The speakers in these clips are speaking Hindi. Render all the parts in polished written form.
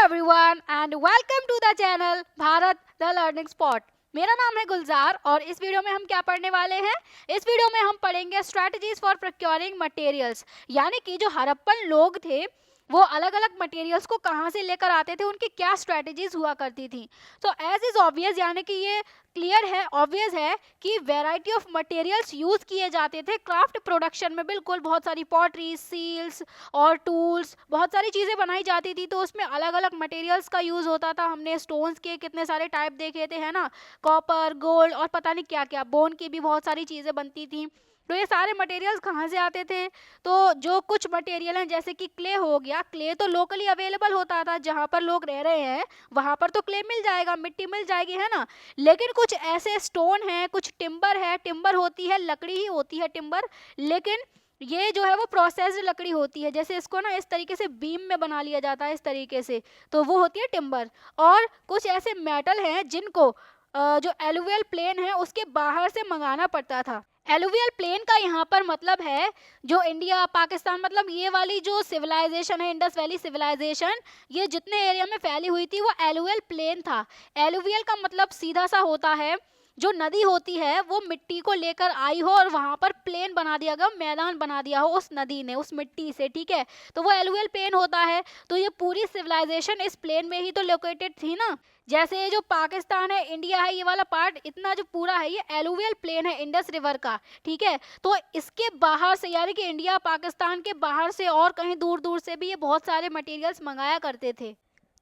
everyone and welcome to the channel Bharat the learning spot. मेरा नाम है गुलजार और इस वीडियो में हम क्या पढ़ने वाले हैं। इस वीडियो में हम पढ़ेंगे स्ट्रैटेजीज फॉर प्रोक्योरिंग मटेरियल्स, यानी कि जो हड़प्पन लोग थे वो अलग अलग मटेरियल्स को कहाँ से लेकर आते थे, उनकी क्या स्ट्रैटेजीज हुआ करती थी। तो एज इज ऑब्वियस, यानी कि ये क्लियर है, ऑब्वियस है कि वैरायटी ऑफ मटेरियल्स यूज किए जाते थे क्राफ्ट प्रोडक्शन में। बिल्कुल, बहुत सारी पॉटरी, सील्स और टूल्स, बहुत सारी चीज़ें बनाई जाती थी, तो उसमें अलग अलग मटेरियल्स का यूज़ होता था। हमने स्टोन्स के कितने सारे टाइप देखे थे, है ना, कॉपर, गोल्ड और पता नहीं क्या क्या, बोन की भी बहुत सारी चीज़ें बनती थी। तो ये सारे मटेरियल्स कहाँ से आते थे? तो जो कुछ मटेरियल हैं, जैसे कि क्ले हो गया, क्ले तो लोकली अवेलेबल होता था, जहाँ पर लोग रह रहे हैं वहाँ पर तो क्ले मिल जाएगा, मिट्टी मिल जाएगी, है ना। लेकिन कुछ ऐसे स्टोन है, कुछ टिम्बर है, टिम्बर होती है, लकड़ी ही होती है टिम्बर, लेकिन ये जो है वो प्रोसेस्ड लकड़ी होती है। जैसे इसको ना इस तरीके से बीम में बना लिया जाता है, इस तरीके से, तो वो होती है टिम्बर। और कुछ ऐसे मेटल हैं जिनको जो एलुवियल प्लेन है उसके बाहर से मंगाना पड़ता था। एलुवियल प्लेन का यहाँ पर मतलब है जो इंडिया, पाकिस्तान, मतलब ये वाली जो सिविलाइजेशन है, इंडस वैली सिविलाइजेशन, ये जितने एरिया में फैली हुई थी वो एलुवियल प्लेन था। एलुवियल का मतलब सीधा सा होता है, जो नदी होती है वो मिट्टी को लेकर आई हो और वहां पर प्लेन बना दिया गया, मैदान बना दिया हो उस नदी ने, उस मिट्टी से, ठीक है, तो वो एलुवियल प्लेन होता है। तो ये पूरी सिविलाइजेशन इस प्लेन में ही तो लोकेटेड थी ना। जैसे ये जो पाकिस्तान है, इंडिया है, ये वाला पार्ट इतना जो पूरा है ये एलुवियल प्लेन है इंडस रिवर का, ठीक है। तो इसके बाहर से, यानी कि इंडिया पाकिस्तान के बाहर से और कहीं दूर दूर से भी ये बहुत सारे मटेरियल्स मंगाया करते थे।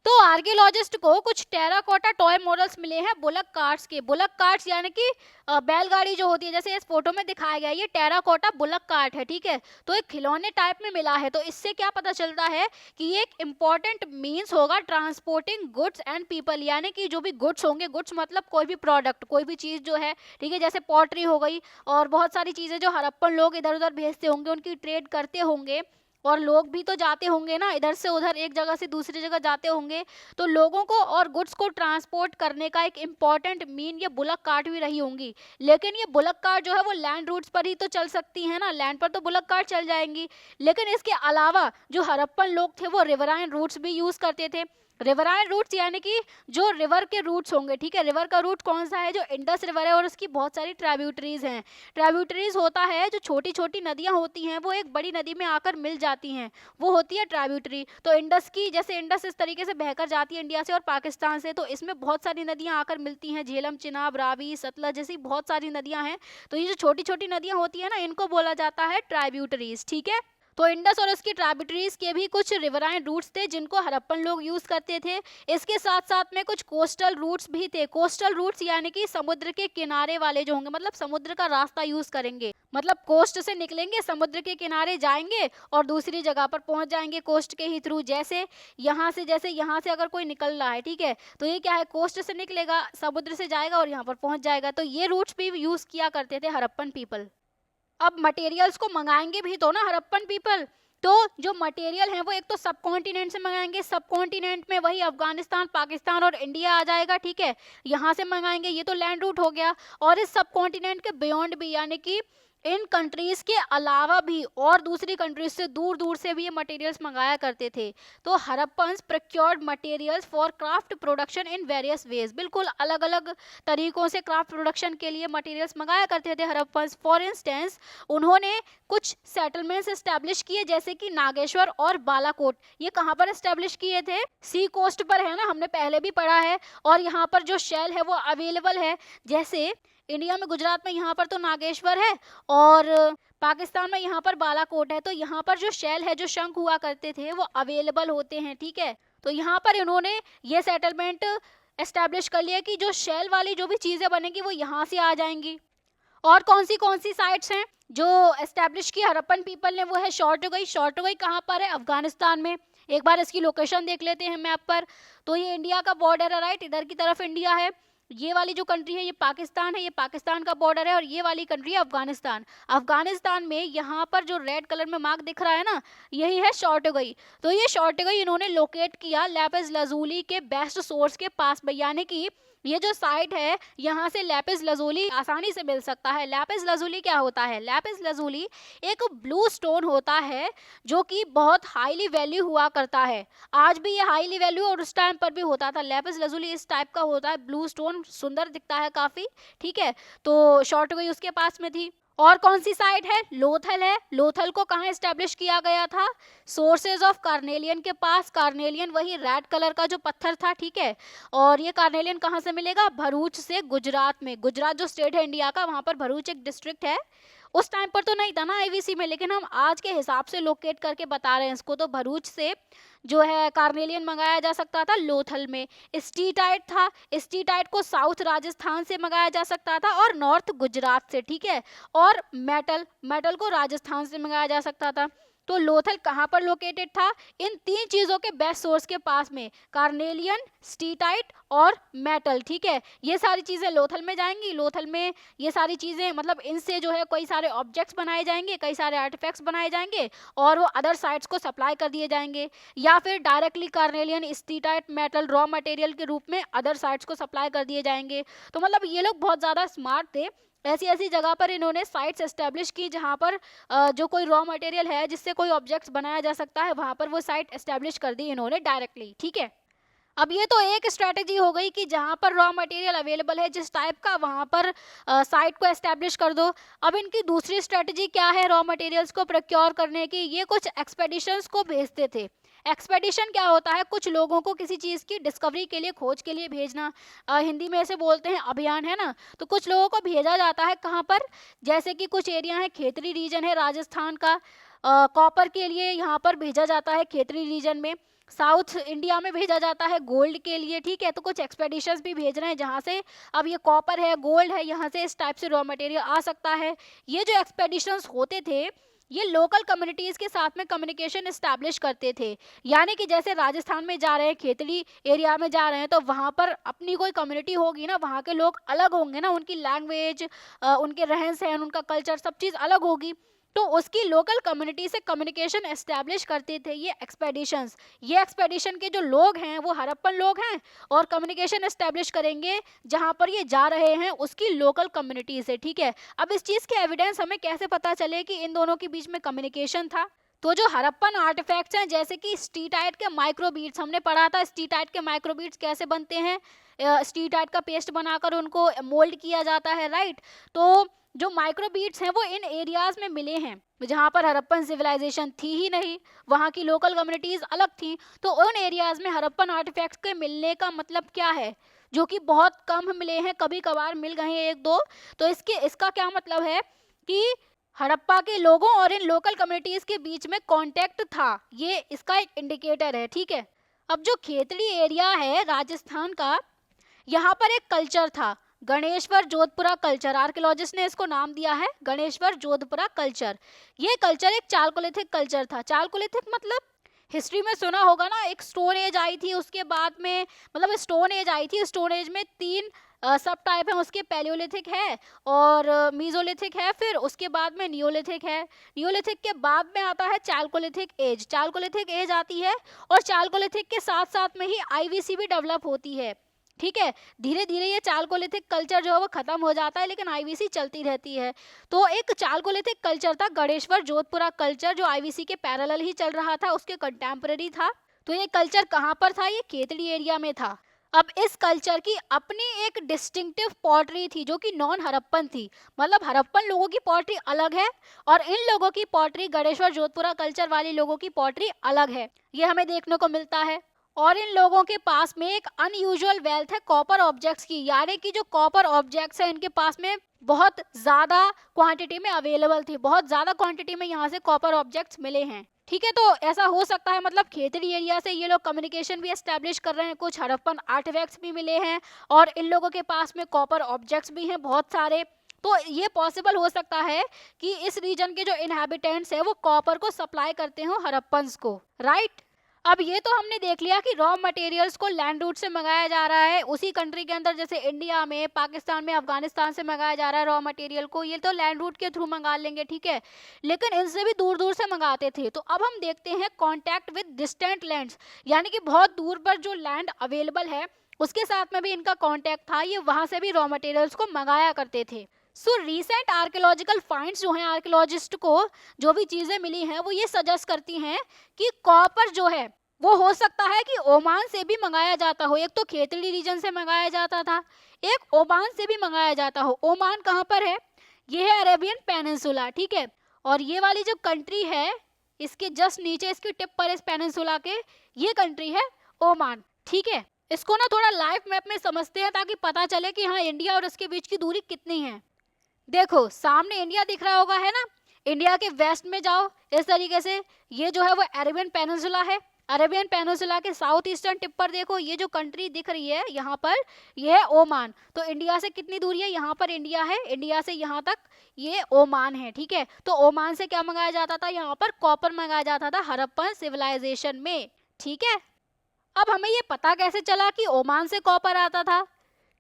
तो आर्कियोलॉजिस्ट को कुछ टेराकोटा टॉय मॉडल्स मिले हैं बुलक कार्ट्स के। बुलक कार्ट्स यानी कि बैलगाड़ी जो होती है, जैसे इस फोटो में दिखाया गया, ये टेराकोटा बुलक कार्ट है, ठीक है। तो एक खिलौने टाइप में मिला है, तो इससे क्या पता चलता है कि ये एक इम्पॉर्टेंट मीन्स होगा ट्रांसपोर्टिंग गुड्स एंड पीपल, यानी कि जो भी गुड्स होंगे, गुड्स मतलब कोई भी प्रोडक्ट, कोई भी चीज़ जो है, ठीक है, जैसे पॉटरी हो गई और बहुत सारी चीज़ें जो हड़प्पन लोग इधर उधर भेजते होंगे, उनकी ट्रेड करते होंगे, और लोग भी तो जाते होंगे ना, इधर से उधर, एक जगह से दूसरी जगह जाते होंगे, तो लोगों को और गुड्स को ट्रांसपोर्ट करने का एक इम्पॉर्टेंट मीन ये बुलक कार्ट भी रही होंगी। लेकिन ये बुलक कार्ट जो है वो लैंड रूट्स पर ही तो चल सकती है ना, लैंड पर तो बुलक कार्ट चल जाएंगी। लेकिन इसके अलावा जो हड़प्पन लोग थे वो रिवराइन रूट्स भी यूज करते थे। रिवराइन रूट्स यानी कि जो रिवर के रूट्स होंगे, ठीक है। रिवर का रूट कौन सा है? जो इंडस रिवर है और उसकी बहुत सारी ट्राब्यूटरीज हैं। ट्राब्यूटरीज होता है जो छोटी छोटी नदियां होती हैं वो एक बड़ी नदी में आकर मिल जाती हैं, वो होती है ट्राब्यूटरी। तो इंडस की, जैसे इंडस इस तरीके से बहकर जाती है इंडिया से और पाकिस्तान से, तो इसमें बहुत सारी नदियां आकर मिलती हैं, झेलम, चिनाब, रावी, सतलज जैसी बहुत सारी नदियां हैं। तो ये जो छोटी छोटी नदियां होती है ना, इनको बोला जाता है ट्राब्यूटरीज, ठीक है। तो इंडस और उसकी ट्राइब्यूटरीज के भी कुछ रिवराइन रूट्स थे जिनको हड़प्पन लोग यूज करते थे। इसके साथ साथ में कुछ कोस्टल रूट्स भी थे। कोस्टल रूट्स यानी कि समुद्र के किनारे वाले जो होंगे, मतलब समुद्र का रास्ता यूज करेंगे, मतलब कोस्ट से निकलेंगे, समुद्र के किनारे जाएंगे और दूसरी जगह पर पहुंच जाएंगे कोस्ट के ही थ्रू। जैसे यहाँ से अगर कोई निकल रहा है, ठीक है, तो ये क्या है, कोस्ट से निकलेगा, समुद्र से जाएगा और यहाँ पर पहुंच जाएगा। तो ये रूट्स भी यूज किया करते थे हड़प्पन पीपल। अब मटेरियल्स को मंगाएंगे भी तो ना हड़प्पन पीपल, तो जो मटेरियल है वो एक तो सब कॉन्टिनेंट से मंगाएंगे, सब कॉन्टिनेंट में वही अफगानिस्तान, पाकिस्तान और इंडिया आ जाएगा, ठीक है। यहाँ से मंगाएंगे, ये तो लैंड रूट हो गया। और इस सब कॉन्टिनेंट के बियॉन्ड भी, यानी कि इन कंट्रीज के अलावा भी और दूसरी कंट्रीज से, दूर दूर से भी ये मटेरियल्स मंगाया करते थे। तो Harappans procured materials for craft production in various ways, बिल्कुल अलग अलग तरीकों से क्राफ्ट प्रोडक्शन के लिए मटेरियल्स मंगाया करते थे हड़प्पन्स। फॉर इंस्टेंस, उन्होंने कुछ सेटलमेंट्स एस्टेब्लिश किए, जैसे कि नागेश्वर और बालाकोट। ये कहाँ पर एस्टेब्लिश किए थे? सी कोस्ट पर, है ना, हमने पहले भी पढ़ा है। और यहाँ पर जो शेल है वो अवेलेबल है, जैसे इंडिया में, गुजरात में यहाँ पर तो नागेश्वर है और पाकिस्तान में यहाँ पर बालाकोट है। तो यहाँ पर जो शेल है, जो शंख हुआ करते थे, वो अवेलेबल होते हैं, ठीक है। तो यहाँ पर इन्होंने ये सेटलमेंट एस्टेब्लिश कर लिया कि जो शेल वाली जो भी चीज़ें बनेंगी वो यहाँ से आ जाएंगी। और कौन सी साइट्स हैं जो एस्टेब्लिश की हड़प्पन पीपल ने? वो है शॉर्टगई। शॉर्टगई कहाँ पर है? अफगानिस्तान में। एक बार इसकी लोकेशन देख लेते हैं मैप पर। तो ये इंडिया का बॉर्डर है, राइट, इधर की तरफ इंडिया है ये वाली जो कंट्री है ये पाकिस्तान है, ये पाकिस्तान का बॉर्डर है, और ये वाली कंट्री है अफगानिस्तान। अफगानिस्तान में यहाँ पर जो रेड कलर में मार्क दिख रहा है ना, यही है शॉर्टगई। तो ये शॉर्टगई इन्होंने लोकेट किया लैपिस lazuli के बेस्ट सोर्स के पास में, यानी कि ये जो साइट है यहाँ से लैपिस lazuli आसानी से मिल सकता है। लैपिस lazuli क्या होता है? लैपिस lazuli एक ब्लू स्टोन होता है जो कि बहुत हाईली वैल्यू हुआ करता है। आज भी ये हाईली वैल्यू और उस टाइम पर भी होता था। लैपिस lazuli इस टाइप का होता है, ब्लू स्टोन, सुंदर दिखता है काफी, ठीक है। तो शॉर्टगई उसके पास में थी। और कौन सी साइट है? लोथल है। लोथल को कहाँ एस्टेब्लिश किया गया था? सोर्सेज ऑफ कार्नेलियन के पास। कार्नेलियन वही रेड कलर का जो पत्थर था, ठीक है। और ये कार्नेलियन कहाँ से मिलेगा? भरूच से, गुजरात में। गुजरात जो स्टेट है इंडिया का, वहाँ पर भरूच एक डिस्ट्रिक्ट है। उस टाइम पर तो नहीं था ना आईवीसी में, लेकिन हम आज के हिसाब से लोकेट करके बता रहे हैं इसको। तो भरूच से जो है कार्नेलियन मंगाया जा सकता था लोथल में। स्टीटाइट था, स्टीटाइट को साउथ राजस्थान से मंगाया जा सकता था और नॉर्थ गुजरात से, ठीक है। और मेटल, मेटल को राजस्थान से मंगाया जा सकता था। तो लोथल कहाँ पर लोकेटेड था? इन तीन चीज़ों के बेस्ट सोर्स के पास में, कार्नेलियन, स्टीटाइट और मेटल, ठीक है। ये सारी चीज़ें लोथल में जाएंगी। लोथल में ये सारी चीज़ें मतलब इनसे जो है कई सारे ऑब्जेक्ट्स बनाए जाएंगे, कई सारे आर्टिफैक्ट्स बनाए जाएंगे और वो अदर साइट्स को सप्लाई कर दिए जाएंगे, या फिर directly carnelian, steatite, metal raw material के रूप में अदर साइट्स को सप्लाई कर दिए जाएंगे। तो मतलब ये लोग बहुत ज़्यादा स्मार्ट थे। ऐसी ऐसी जगह पर इन्होंने साइट्स एस्टेब्लिश की जहाँ पर जो कोई रॉ मटेरियल है जिससे कोई ऑब्जेक्ट्स बनाया जा सकता है, वहाँ पर वो साइट एस्टेब्लिश कर दी इन्होंने डायरेक्टली, ठीक है। अब ये तो एक स्ट्रैटेजी हो गई कि जहाँ पर रॉ मटेरियल अवेलेबल है जिस टाइप का, वहाँ पर साइट को एस्टेब्लिश कर दो। अब इनकी दूसरी स्ट्रैटेजी क्या है रॉ मटेरियल्स को प्रोक्योर करने की? ये कुछ एक्सपेडिशंस को भेजते थे। एक्सपेडिशन क्या होता है? कुछ लोगों को किसी चीज़ की डिस्कवरी के लिए, खोज के लिए भेजना। हिंदी में ऐसे बोलते हैं अभियान, है ना। तो कुछ लोगों को भेजा जाता है कहाँ पर? जैसे कि कुछ एरिया है, खेतरी रीजन है राजस्थान का, कॉपर के लिए यहाँ पर भेजा जाता है खेतरी रीजन में। साउथ इंडिया में भेजा जाता है गोल्ड के लिए, ठीक है। तो कुछ एक्सपेडिशंस भी भेज रहे हैं जहाँ से अब ये कॉपर है, गोल्ड है, यहाँ से इस टाइप से रॉ मटेरियल आ सकता है। ये जो एक्सपेडिशंस होते थे ये लोकल कम्युनिटीज़ के साथ में कम्युनिकेशन इस्टेब्लिश करते थे। यानी कि जैसे राजस्थान में जा रहे हैं, खेतड़ी एरिया में जा रहे हैं, तो वहाँ पर अपनी कोई कम्युनिटी होगी ना, वहाँ के लोग अलग होंगे ना, उनकी लैंग्वेज, उनके रहन सहन, उनका कल्चर, सब चीज़ अलग होगी। तो उसकी लोकल कम्युनिटी से कम्युनिकेशन एस्टेब्लिश करते थे ये एक्सपेडिशंस। ये एक्सपेडिशन के जो लोग हैं वो हड़प्पन लोग हैं और कम्युनिकेशन एस्टेब्लिश करेंगे जहाँ पर ये जा रहे हैं उसकी लोकल कम्युनिटी से, ठीक है। अब इस चीज़ के एविडेंस हमें कैसे पता चले कि इन दोनों के बीच में कम्युनिकेशन था? तो जो हड़प्पन आर्टिफैक्ट्स हैं जैसे कि स्टीटाइट के माइक्रोबीट्स, हमने पढ़ा था स्टीटाइट के माइक्रोबीट्स कैसे बनते हैं। स्टीटाइट का पेस्ट बनाकर उनको मोल्ड किया जाता है, राइट। तो जो माइक्रोबीट्स हैं वो इन एरियाज में मिले हैं जहाँ पर हड़प्पन सिविलाइजेशन थी ही नहीं, वहाँ की लोकल कम्युनिटीज अलग थी। तो उन एरियाज में हड़प्पन आर्टिफैक्ट्स के मिलने का मतलब क्या है? जो कि बहुत कम मिले हैं, कभी कभार मिल गए हैं एक दो। तो इसका क्या मतलब है कि हड़प्पा के लोगों और इन लोकल कम्युनिटीज के बीच में कांटेक्ट था, ये इसका एक इंडिकेटर है, ठीक है। अब जो खेतड़ी एरिया है राजस्थान का, यहाँ पर एक कल्चर था, गणेश्वर जोधपुरा कल्चर। आर्कियोलॉजिस्ट ने इसको नाम दिया है गणेश्वर जोधपुरा कल्चर। ये कल्चर एक चालकोलिथिक कल्चर था। चालकोलिथिक मतलब हिस्ट्री में सुना होगा ना, एक स्टोन एज आई थी, उसके बाद में मतलब स्टोन एज आई थी। स्टोन एज में तीन सब टाइप है उसके, पैलियोलिथिक है और मीजोलिथिक है, फिर उसके बाद में नियोलिथिक है। नियोलिथिक के बाद में आता है चालकोलिथिक एज। चालकोलिथिक एज आती है और चालकोलिथिक के साथ साथ में ही आईवीसी भी डेवलप होती है, ठीक है। धीरे धीरे ये चालकोलिथिक कल्चर जो है वो खत्म हो जाता है, लेकिन आईवीसी चलती रहती है। तो एक चालकोलिथिक कल्चर था गणेश्वर जोधपुरा कल्चर, जो आईवीसी के पैरेलल ही चल रहा था, उसके कंटेम्पररी था। तो ये कल्चर कहाँ पर था? ये खेतड़ी एरिया में था। अब इस कल्चर की अपनी एक डिस्टिंक्टिव पॉटरी थी जो कि नॉन हड़प्पन थी, मतलब हड़प्पन लोगों की पॉटरी अलग है और इन लोगों की पॉटरी, गणेश्वर जोधपुरा कल्चर वाले लोगों की पॉटरी अलग है। ये हमें देखने को मिलता है। और इन लोगों के पास में एक अनयूजुअल वेल्थ है कॉपर ऑब्जेक्ट्स की, यानी कि जो कॉपर ऑब्जेक्ट्स हैं इनके पास में बहुत ज़्यादा क्वांटिटी में अवेलेबल थी, बहुत ज़्यादा क्वांटिटी में यहाँ से कॉपर ऑब्जेक्ट्स मिले हैं, ठीक है। तो ऐसा हो सकता है मतलब खेतड़ी एरिया से ये लोग कम्युनिकेशन भी एस्टेब्लिश कर रहे हैं, कुछ हड़प्पन आर्टिफैक्ट्स भी मिले हैं और इन लोगों के पास में कॉपर ऑब्जेक्ट्स भी हैं बहुत सारे। तो ये पॉसिबल हो सकता है कि इस रीजन के जो इनहैबिटेंट्स हैं वो कॉपर को सप्लाई करते हो हड़प्पन्स को, राइट। अब ये तो हमने देख लिया कि रॉ मटेरियल्स को लैंड रूट से मंगाया जा रहा है, उसी कंट्री के अंदर, जैसे इंडिया में, पाकिस्तान में, अफगानिस्तान से मंगाया जा रहा है रॉ मटेरियल को, ये तो लैंड रूट के थ्रू मंगा लेंगे, ठीक है। लेकिन इनसे भी दूर दूर से मंगाते थे। तो अब हम देखते हैं कॉन्टैक्ट विद डिस्टेंट लैंड्स, यानी कि बहुत दूर पर जो लैंड अवेलेबल है उसके साथ में भी इनका कॉन्टैक्ट था, ये वहां से भी रॉ मटेरियल्स को मंगाया करते थे। सो रिसेंट आर्कियोलॉजिकल फाइंड्स जो हैं, आर्कियोलॉजिस्ट को जो भी चीजें मिली हैं वो ये सजेस्ट करती हैं कि कॉपर जो है वो हो सकता है कि ओमान से भी मंगाया जाता हो। एक तो खेतड़ी रीजन से मंगाया जाता था, एक ओमान से भी मंगाया जाता हो। ओमान कहाँ पर है? ये है अरेबियन पेनिनसुला, ठीक है। और ये वाली जो कंट्री है इसके जस्ट नीचे, इसकी टिप पर, इस पेनिनसुला के, ये कंट्री है ओमान, ठीक है। इसको ना थोड़ा लाइव मैप में समझते हैं ताकि पता चले कि हाँ इंडिया और उसके बीच की दूरी कितनी है। देखो सामने इंडिया दिख रहा होगा, है ना। इंडिया के वेस्ट में जाओ इस तरीके से, ये जो है वो अरेबियन पेनिनसुला है। अरेबियन पेनिनसुला के साउथ ईस्टर्न टिप पर देखो, ये जो कंट्री दिख रही है यहाँ पर, ये है ओमान। तो इंडिया से कितनी दूरी है? यहाँ पर इंडिया है, इंडिया से यहाँ तक ये ओमान है, ठीक है। तो ओमान से क्या मंगाया जाता था? यहाँ पर कॉपर मंगाया जाता था हड़प्पन सिविलाइजेशन में, ठीक है। अब हमें ये पता कैसे चला कि ओमान से कॉपर आता था?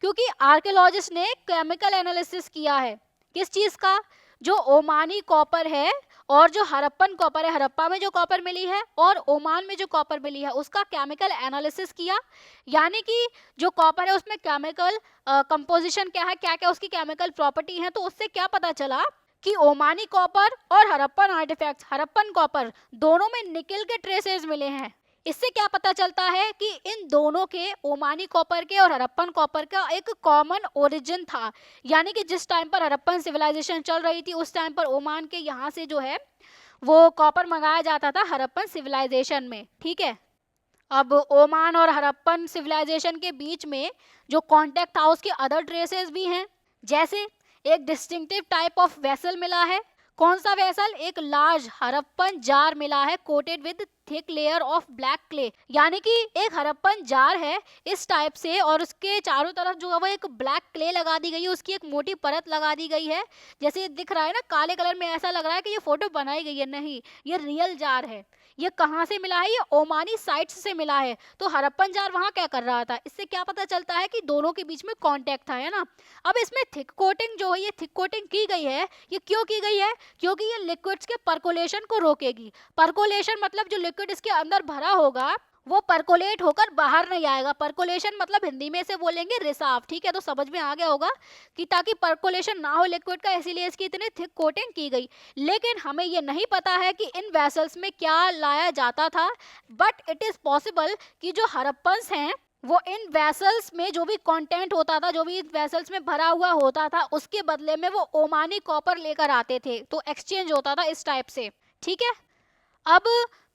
क्योंकि आर्कियोलॉजिस्ट ने केमिकल एनालिसिस किया है। किस चीज का? जो ओमानी कॉपर है और जो हड़प्पन कॉपर है, हड़प्पा में जो कॉपर मिली है और ओमान में जो कॉपर मिली है, उसका केमिकल एनालिसिस किया। यानी कि जो कॉपर है उसमें केमिकल कंपोजिशन क्या है, क्या क्या उसकी केमिकल प्रॉपर्टी है। तो उससे क्या पता चला कि ओमानी कॉपर और हड़प्पन आर्टिफैक्ट्स, हड़प्पन कॉपर, दोनों में निकल के ट्रेसेस मिले हैं। इससे क्या पता चलता है कि इन दोनों के, ओमानी कॉपर के और हड़प्पन कॉपर का, एक कॉमन ओरिजिन था। यानी कि जिस टाइम पर हड़प्पन सिविलाइजेशन चल रही थी उस टाइम पर ओमान के यहाँ से जो है वो कॉपर मंगाया जाता था हड़प्पन सिविलाइजेशन में, ठीक है। अब ओमान और हड़प्पन सिविलाइजेशन के बीच में जो कॉन्टेक्ट था उसके अदर ट्रेसेस भी हैं। जैसे एक डिस्टिंक्टिव टाइप ऑफ वेसल मिला है। कौन सा वेसल? एक लार्ज हड़प्पन जार मिला है coated with thick layer of black clay. यानी कि एक हड़प्पन जार है इस टाइप से और उसके चारों तरफ जो है वो एक ब्लैक क्ले लगा दी गई है, उसकी एक मोटी परत लगा दी गई है। जैसे दिख रहा है ना काले कलर में, ऐसा लग रहा है कि ये फोटो बनाई गई है, नहीं, ये रियल जार है। ये कहाँ से मिला है? ये ओमानी साइट्स से मिला है। तो हड़प्पन जार वहाँ क्या कर रहा था? इससे क्या पता चलता है कि दोनों के बीच में कॉन्टेक्ट था, है ना। अब इसमें थिक कोटिंग जो है, ये थिक कोटिंग की गई है, ये क्यों की गई है? क्योंकि ये लिक्विड्स के पर्कोलेशन को रोकेगी। पर्कोलेशन मतलब जो लिक्विड इसके अंदर भरा होगा वो पर्कोलेट होकर बाहर नहीं आएगा। पर्कोलेशन मतलब हिंदी में से बोलेंगे रिसाव, ठीक है। तो समझ में आ गया होगा कि ताकि पर्कोलेशन ना हो लिक्विड का, इसीलिए इसकी इतनी थिक कोटिंग की गई। लेकिन हमें ये नहीं पता है कि इन वेसल्स में क्या लाया जाता था, बट इट इज पॉसिबल कि जो हड़प्पन्स हैं वो इन वेसल्स में जो भी कंटेंट होता था, जो भी इन वेसल्स में भरा हुआ होता था, उसके बदले में वो ओमानी कॉपर लेकर आते थे। तो एक्सचेंज होता था इस टाइप से, ठीक है। अब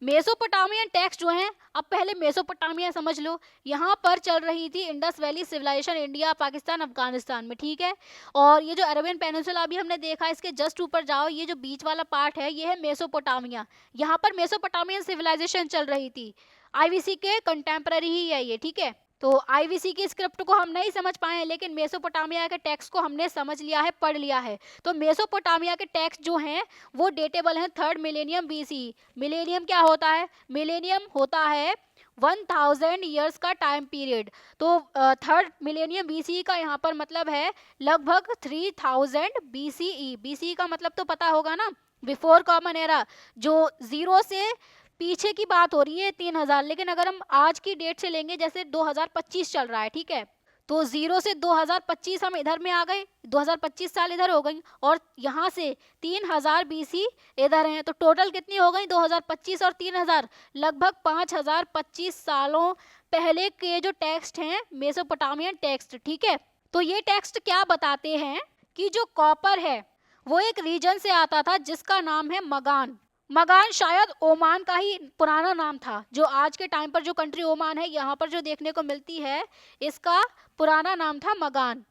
मेसोपोटामियन टेक्स्ट जो हैं, अब पहले मेसोपोटामिया समझ लो। यहाँ पर चल रही थी Indus valley civilization, India, Pakistan, Afghanistan में, ठीक है। और ये जो अरेबियन पेनिनसुला अभी हमने देखा, इसके जस्ट ऊपर जाओ, ये जो बीच वाला पार्ट है ये है मेसोपोटामिया। यहाँ पर मेसोपोटामियन सिविलाइजेशन चल रही थी। आईवीसी के कंटेम्पररी ही है ये, ठीक है। तो आईवीसी की स्क्रिप्ट को हम नहीं समझ पाए, लेकिन मेसोपोटामिया के टेक्स्ट को हमने समझ लिया है, पढ़ लिया है। तो मेसोपोटामिया के टेक्स्ट जो हैं वो डेटेबल हैं 3rd मिलेनियम बीसी। मिलेनियम क्या होता है? मिलेनियम होता है 1000 ईयर्स का टाइम पीरियड। तो 3rd मिलेनियम बीसी का यहाँ पर मतलब है लगभग 3000 बीसीई। बीसीई का मतलब तो पता होगा ना, बिफोर कॉमन एरा। जो जीरो से पीछे की बात हो रही है 3000, लेकिन अगर हम आज की डेट से लेंगे, जैसे 2025 चल रहा है, ठीक है। तो 0 से 2025 हम इधर में आ गए, 2025 साल इधर हो गई, और यहाँ से 3000 बीसी इधर हैं। तो टोटल कितनी हो गई? 2025 और 3000, लगभग 5025 सालों पहले के जो टेक्स्ट हैं मेसोपोटामियन टेक्स्ट, ठीक है। तो ये टेक्स्ट क्या बताते हैं कि जो कॉपर है वो एक रीजन से आता था जिसका नाम है मगान। मगान शायद ओमान का ही पुराना नाम था। जो आज के टाइम पर जो कंट्री ओमान है, यहाँ पर जो देखने को मिलती है, इसका पुराना नाम था मगान।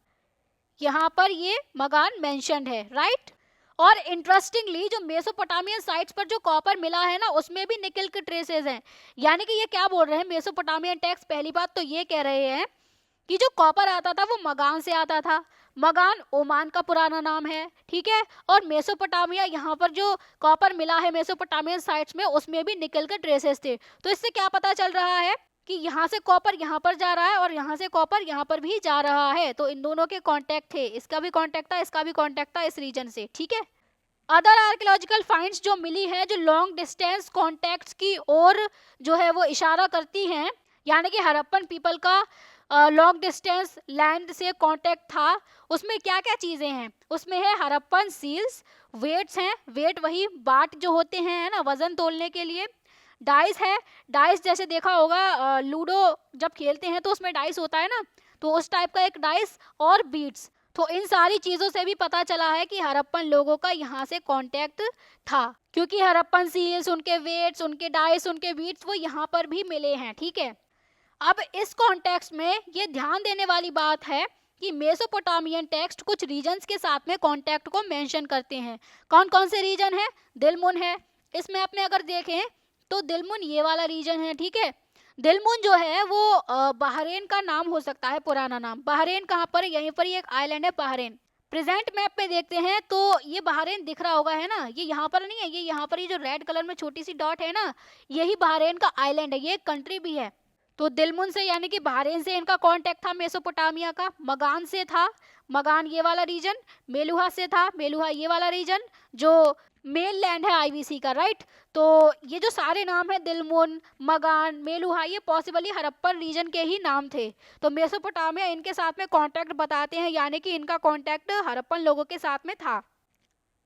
यहाँ पर ये मगान मेंशन्ड है, राइट। और इंटरेस्टिंगली जो मेसोपोटामियन साइट्स पर जो कॉपर मिला है ना, उसमें भी निकल के ट्रेसेस हैं। यानी कि ये क्या बोल रहे हैं मेसोपोटामियन टेक्स्ट? पहली बात तो ये कह रहे हैं कि जो कॉपर आता था वो मगान से आता था। मगान ओमान का पुराना नाम है, ठीक है। और मेसोपोटामिया, यहाँ पर जो कॉपर मिला है मेसोपोटामियन साइट्स में, उसमें भी निकल के ट्रेसेस थे। तो इससे क्या पता चल रहा है कि यहाँ से कॉपर यहाँ पर जा रहा है और यहाँ से कॉपर यहाँ पर भी जा रहा है। तो इन दोनों के कांटेक्ट थे, इसका भी कांटेक्ट था, इसका भी कांटेक्ट था इस रीजन से, ठीक है। अदर आर्कियोलॉजिकल फाइंड्स जो मिली है, जो लॉन्ग डिस्टेंस कॉन्टैक्ट्स की ओर जो है वो इशारा करती हैं, यानी कि हड़प्पन पीपल का लॉन्ग डिस्टेंस लैंड से कांटेक्ट था। उसमें क्या क्या चीज़ें हैं? उसमें है हड़प्पन सील्स, वेट्स हैं, वेट वही बाट जो होते हैं, है ना, वजन तोलने के लिए। डाइस है, डाइस जैसे देखा होगा लूडो जब खेलते हैं तो उसमें डाइस होता है ना, तो उस टाइप का एक डाइस, और बीट्स। तो इन सारी चीज़ों से भी पता चला है कि हड़प्पन लोगों का यहाँ से कांटेक्ट था, क्योंकि हड़प्पन सील्स, उनके वेट्स, उनके डाइस, उनके बीट्स वो यहाँ पर भी मिले हैं, ठीक है। अब इस कॉन्टेक्स्ट में ये ध्यान देने वाली बात है कि मेसोपोटामियन टेक्स्ट कुछ रीजन्स के साथ में कॉन्टेक्ट को मेंशन करते हैं। कौन कौन से रीजन है? दिलमुन है, इस मैप में अगर देखें तो दिलमुन ये वाला रीजन है, ठीक है। दिलमुन जो है वो बहरेन का नाम हो सकता है, पुराना नाम। बहरेन कहाँ पर है? यहीं पर ही एक आइलैंड है बहरेन। प्रेजेंट मैप पे देखते हैं तो ये बहरेन दिख रहा होगा, है ना, ये यहाँ पर नहीं है, ये यहाँ पर, ये जो रेड कलर में छोटी सी डॉट है ना, यही बहरेन का आइलैंड है, ये एक कंट्री भी है। तो दिलमुन से यानी कि बहरेन से इनका कांटेक्ट था मेसोपोटामिया का। मगान से था, मगान ये वाला रीजन। मेलुहा से था, मेलुहा ये वाला रीजन जो मेन लैंड है आईवीसी का, राइट। तो ये जो सारे नाम है, दिलमुन, मगान, मेलुहा, ये पॉसिबली हड़प्पन रीजन के ही नाम थे। तो मेसोपोटामिया इनके साथ में कांटेक्ट बताते हैं, यानी कि इनका कांटेक्ट हड़प्पन लोगों के साथ में था।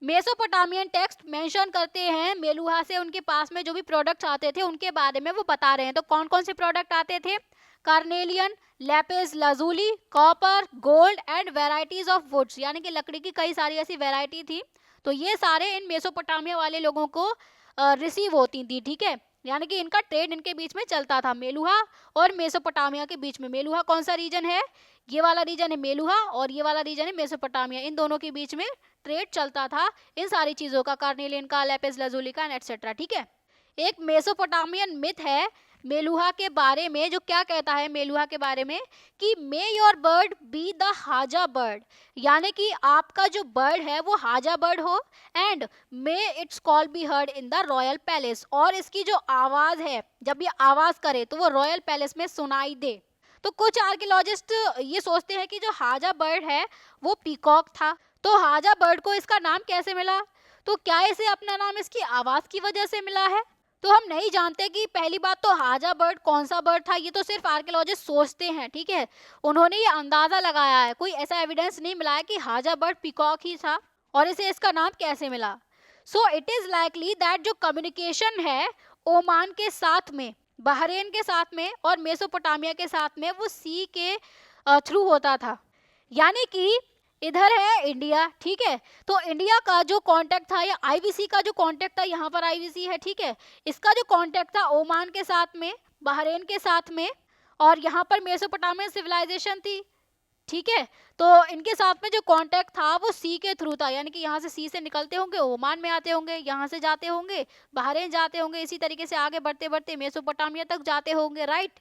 मेसोपोटामियन टेक्स्ट मेंशन करते हैं मेलुहा से उनके पास में जो भी प्रोडक्ट्स आते थे उनके बारे में वो बता रहे हैं। तो कौन कौन से प्रोडक्ट आते थे? Carnelian, lapis lazuli, copper, gold and varieties of woods, यानी कि लकड़ी की कई सारी ऐसी वेराइटी थी। तो ये सारे इन मेसोपोटामिया वाले लोगों को रिसीव होती थी, ठीक है। यानी कि इनका ट्रेड इनके बीच में चलता था, मेलुहा और मेसोपोटामिया के बीच में। मेलुहा कौन सा रीजन है? ये वाला रीजन है मेलुहा, और ये वाला रीजन है मेसोपोटामिया। इन दोनों के बीच में ट्रेड चलता था इन सारी चीजों का, कार्नेलियन का, लैपिस लाजुली का एटसेट्रा, ठीक है। एक मेसोपोटामियन मिथ है मेलुहा के बारे में, जो क्या कहता है मेलुहा के बारे में कि may your bird be the हाजा बर्ड, यानी कि आपका जो बर्ड है वो हाजा बर्ड हो, and may it's call be heard in the royal palace, और इसकी जो आवाज है जब ये आवाज करे तो वो रॉयल पैलेस में सुनाई दे। तो कुछ आर्कियोलॉजिस्ट ये सोचते हैं कि जो हाजा बर्ड है वो पीकॉक था। तो हाजा बर्ड को इसका नाम कैसे मिला? तो क्या इसे अपना नाम इसकी आवाज की वजह से मिला है? तो हम नहीं जानते कि पहली बात तो हाजा बर्ड कौन सा बर्ड था, ये तो सिर्फ आर्कियोलॉजिस्ट सोचते हैं, ठीक है। उन्होंने ये अंदाजा लगाया है, कोई ऐसा एविडेंस नहीं मिला है कि हाजा बर्ड पीकॉक ही था और इसे इसका नाम कैसे मिला। So it is likely that जो कम्युनिकेशन है ओमान के साथ में, बहरेन के साथ में और मेसोपोटामिया के साथ में, वो सी के थ्रू होता था। यानी कि इधर है इंडिया, ठीक है। तो इंडिया का जो कांटेक्ट था या आईवीसी का जो कांटेक्ट था, यहाँ पर आईवीसी है, ठीक है, इसका जो कांटेक्ट था ओमान के साथ में, बहरेन के साथ में, और यहाँ पर मेसोपोटामियन सिविलाइजेशन थी, ठीक है। तो इनके साथ में जो कांटेक्ट था वो सी के थ्रू था, यानी कि यहाँ से सी से निकलते होंगे, ओमान में आते होंगे, यहाँ से जाते होंगे, बहरेन जाते होंगे, इसी तरीके से आगे बढ़ते बढ़ते मेसोपोटामिया तक जाते होंगे, राइट।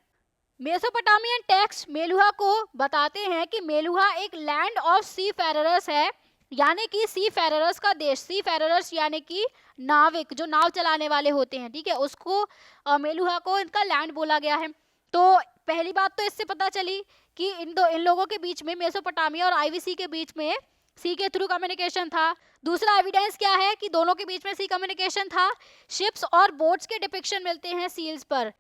मेसोपोटामियन टेक्स्ट मेलुहा को बताते हैं कि मेलुहा एक लैंड ऑफ सी फेरर्स है, यानी कि सी फेरर्स का देश। सी फेरर्स यानी कि नाविक, जो नाव चलाने वाले होते हैं, ठीक है, उसको मेलुहा को इनका लैंड बोला गया है। तो पहली बात तो इससे पता चली कि इन लोगों के बीच में, मेसोपोटामिया और आईवीसी के बीच में सी के थ्रू कम्युनिकेशन था। दूसरा एविडेंस क्या है कि दोनों के बीच में सी कम्युनिकेशन था। शिप्स और बोट्स के डिपिक्शन मिलते हैं सील्स पर।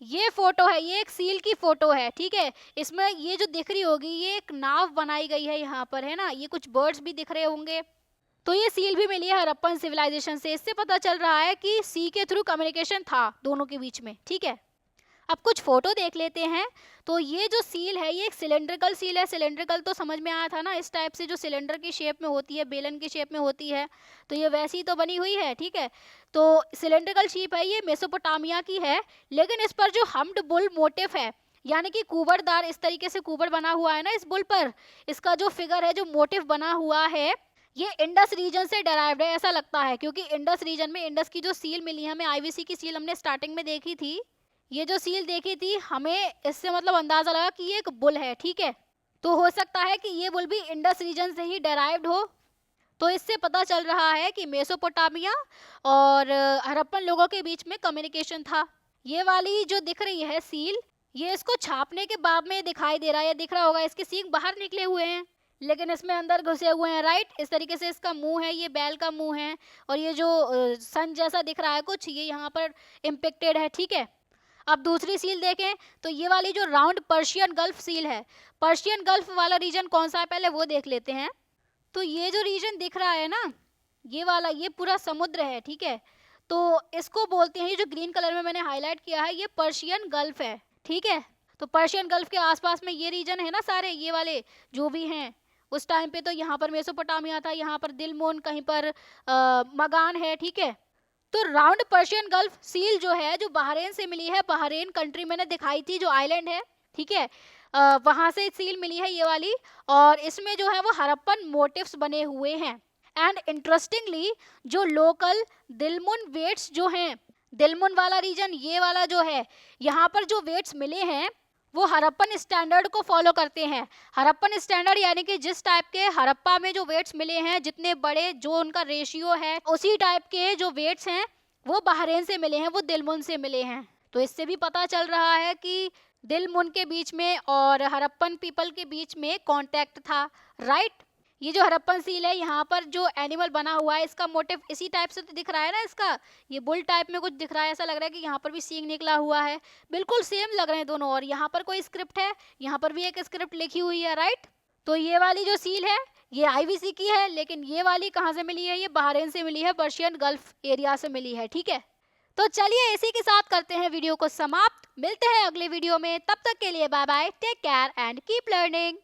ये फोटो है, ये एक सील की फोटो है, ठीक है। इसमें ये जो दिख रही होगी ये एक नाव बनाई गई है यहाँ पर, है ना, ये कुछ बर्ड्स भी दिख रहे होंगे। तो ये सील भी मिली है हड़प्पन सिविलाइजेशन से। इससे पता चल रहा है कि सी के थ्रू कम्युनिकेशन था दोनों के बीच में, ठीक है। अब कुछ फोटो देख लेते हैं। तो ये जो सील है ये एक सिलेंड्रिकल सील है। सिलेंड्रिकल तो समझ में आया था ना, इस टाइप से जो सिलेंडर की शेप में होती है, बेलन की शेप में होती है, तो ये वैसी तो बनी हुई है, ठीक है। तो सिलेंड्रिकल शेप है, ये मेसोपोटामिया की है, लेकिन इस पर जो हम्ड बुल मोटिफ है, यानी कि कुबड़दार, इस तरीके से कुबड़ बना हुआ है ना इस बुल पर, इसका जो फिगर है, जो मोटिफ बना हुआ है, ये इंडस रीजन से डेराइव्ड है ऐसा लगता है, क्योंकि इंडस रीजन में इंडस की जो सील मिली है हमें, आईवीसी की सील हमने स्टार्टिंग में देखी थी, ये जो सील देखी थी हमें इससे मतलब अंदाजा लगा कि ये एक बुल है, ठीक है। तो हो सकता है कि ये बुल भी इंडस रीजन से ही डेराइव्ड हो। तो इससे पता चल रहा है कि मेसोपोटामिया और हड़प्पन लोगों के बीच में कम्युनिकेशन था। ये वाली जो दिख रही है सील, ये इसको छापने के बाद में दिखाई दे रहा है, दिख रहा होगा, इसके सींग बाहर निकले हुए हैं लेकिन इसमें अंदर घुसे हुए हैं, राइट। इस तरीके से इसका मुंह है, ये बैल का मुंह है, और ये जो सन जैसा दिख रहा है कुछ, ये यहाँ पर इम्पेक्टेड है, ठीक है। अब दूसरी सील देखें तो ये वाली जो राउंड पर्शियन गल्फ सील है, पर्शियन गल्फ वाला रीजन कौन सा है पहले वो देख लेते हैं। तो ये जो रीजन दिख रहा है ना, ये वाला, ये पूरा समुद्र है, ठीक है। तो इसको बोलते हैं, ये जो ग्रीन कलर में मैंने हाईलाइट किया है, ये पर्शियन गल्फ है, ठीक है। तो पर्शियन गल्फ के आसपास में ये रीजन है ना सारे, ये वाले जो भी हैं। उस टाइम पे तो यहाँ पर मेसोपोटामिया था, यहाँ पर दिलमोन, कहीं पर मगान है, ठीक है। तो राउंड पर्शियन गल्फ सील जो है, जो बहरीन से मिली है, बहरीन कंट्री मैंने दिखाई थी जो आइलैंड है, ठीक है, वहां से सील मिली है ये वाली, और इसमें जो है वो हड़प्पन मोटिव्स बने हुए हैं। एंड इंटरेस्टिंगली जो लोकल दिलमुन वेट्स जो हैं, दिलमुन वाला रीजन ये वाला जो है, यहाँ पर जो वेट्स मिले हैं वो हड़प्पन स्टैंडर्ड को फॉलो करते हैं। हड़प्पन स्टैंडर्ड यानी कि जिस टाइप के हड़प्पा में जो वेट्स मिले हैं, जितने बड़े जो उनका रेशियो है, उसी टाइप के जो वेट्स हैं वो बहरीन से मिले हैं, वो दिलमुन से मिले हैं। तो इससे भी पता चल रहा है कि दिलमुन के बीच में और हड़प्पन पीपल के बीच में कांटेक्ट था, राइट। ये जो हड़प्पन सील है, यहाँ पर जो एनिमल बना हुआ है, इसका मोटिव इसी टाइप से तो दिख रहा है ना, इसका ये बुल टाइप में कुछ दिख रहा है, ऐसा लग रहा है कि यहाँ पर भी सींग निकला हुआ है, बिल्कुल सेम लग रहे हैं दोनों। और यहाँ पर कोई स्क्रिप्ट है, यहाँ पर भी एक स्क्रिप्ट लिखी हुई है, राइट। तो ये वाली जो सील है ये आईवीसी की है, लेकिन ये वाली कहाँ से मिली है, ये बहरीन से मिली है, पर्शियन गल्फ एरिया से मिली है, ठीक है। तो चलिए इसी के साथ करते हैं वीडियो को समाप्त, मिलते हैं अगले वीडियो में, तब तक के लिए bye bye, take care and keep learning.